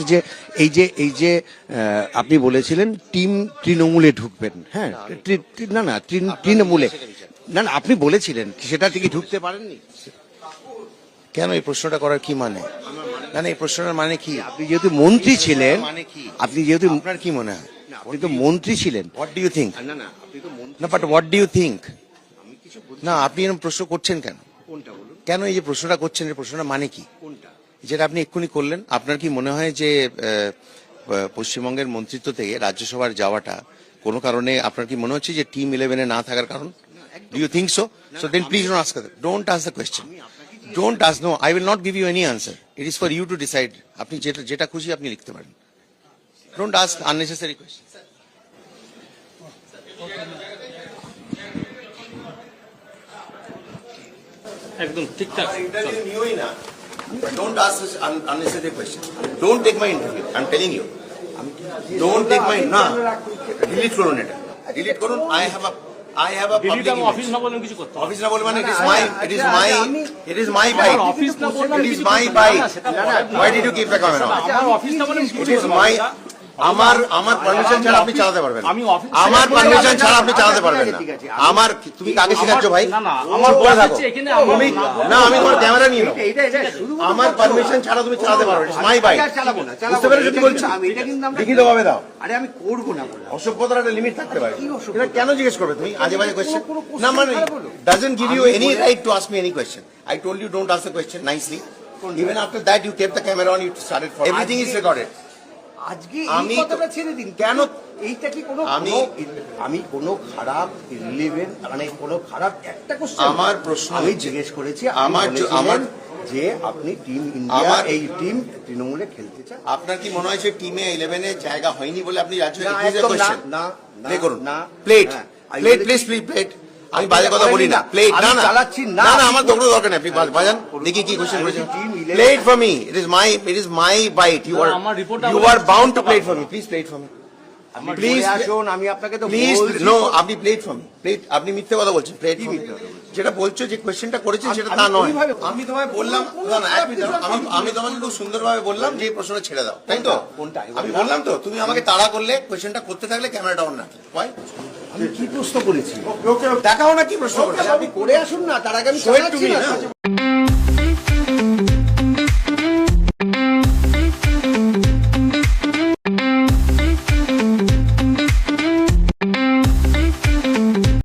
যে এই যে আপনি বলেছিলেন টিম তৃণমূলে ঢুকবেন, হ্যাঁ না তৃণমূলে না আপনি বলেছিলেন, সেটা থেকে ঢুকতে পারেননি কেন এই প্রশ্নটা করার কি মানে? না এই প্রশ্নটার মানে কি? আপনি যেহেতু মন্ত্রী ছিলেন, মানে কি? আপনি যেহেতু আপনার কি মনে হয়? আপনি তো মন্ত্রী ছিলেন। What do you think? না আপনি তো মন্ত্রী। না but what do you think? না আপনি এরকম প্রশ্ন করছেন কেন? কোনটা বলুন? কেন এই যে প্রশ্নটা করছেন, এই প্রশ্নটা মানে কি? কোনটা? যেটা আপনি এক্ষুনি করলেন, আপনার কি মনে হয় যে পশ্চিমবঙ্গের মন্ত্রিত্ব থেকে রাজ্যসভার যাওয়াটা কোনো কারণে আপনার কি মনে হচ্ছে যে টিম 11-এ না থাকার কারণ? Do you think so? So then please don't ask, don't ask the question, don't ask. No, I will not give you any answer, it is for you to decide. আপনি যেটা খুশি আপনি লিখতে পারেন, ডোন্ট আস্ক আননেসেসারি কোয়েশ্চেন। একদম ঠিকঠাক। Interview নিওই না, don't ask this unnecessary question. Don't take my interview, I'm telling you. Don't take my, না delete করুন, এটা delete করুন। I have a public image. Office না বললেন কিছু করতে হবে। অফিস না বলে মানে it is my bite. Office না বললেন It is কিছু my করতে হবে না, bite. সেটা পরে Why did you keep the camera on? আমার অফিস না বললেন কিছু It is করতে হবে my, না। আমার পারমিশন ছাড়া আপনি চালাতে পারবেন না। আমি অফিস আমার পারমিশন ছাড়া আপনি চালাতে পারবেন না। আমার, তুমি কাকে শেখাচ্ছ ভাই? না আমার বলে বলা থাকো। হচ্ছে এখানে আমার তুমি না, আমি তোমার ক্যামেরা নিয়ে নেবো। আমার পারমিশন ছাড়া তুমি চালাতে পারবে না, মাই বাইক। বুঝতে পেরেছো কি বলছি? লিখিত ভাবে দাও। আরে আমি করবো না বললাম। অসভ্যতার একটা লিমিট থাকতে পারে। এটা কেন জিজ্ঞেস করবে তুমি আজে বাজে কোয়েশ্চেন? না মানে doesn't give you any right to ask me any question. I told you don't ask the question nicely. Even after that you kept the camera on, you started for everything is recorded. আজকে আমি এই কথাটা ছেড়ে দিন, কেন এইটা কি কোনো আমি কোনো খারাপ রিলেভেন্ট, মানে কোনো খারাপ একটা কোশ্চেন আমার প্রশ্ন আমি জিজ্ঞেস করেছি, আমার যে আপনি টিম ইন্ডিয়া এই টিম তৃণমূলে খেলতে চান। আপনার কি মনে হয় যে টিমে 11-এ জায়গা হয়নি বলে আপনি রাজ্য না, একুশে একদম কোশ্চেন না, প্লে করুন? না, প্লেট হ্যাঁ, প্লেট প্লিজ প্লেট। আমি বাজে কথা বলি না, প্লেট না আমি না চালাচ্ছি না। না আমার তো কোনো দরকার নেই, আপনি বাজান দেখি কি কোশ্চেন করেছেন। Team 11 plate for me, it is my bite. আমার report you are bound to plate for me, please plate for me, please আসুন, আমি আপনাকে তো প্লিজ। বলছি নো, তো। আপনি প্লেট ফর মি, প্লেট। আপনি মিথ্যে কথা বলছেন, প্লেট ফর মি। যেটা বলছো যে কোশ্চেনটা করেছেন সেটা তা নয়। আমি তোমায় বললাম, না না এক মিনিট, আমি তোমাকে খুব সুন্দরভাবে বললাম যে এই প্রশ্নটা ছেড়ে দাও, তাই তো? কোনটা? আমি বললাম তো, তুমি আমাকে তাড়া করলে কোশ্চেনটা করতে থাকলে ক্যামেরাটা অন রাখলে। হয় আমি কি প্রশ্ন করেছি? দেখাও না কি প্রশ্ন করেছে। আপনি করে আসুন না, তার আগে আমি Show it to চালাচ্ছি me, না। না?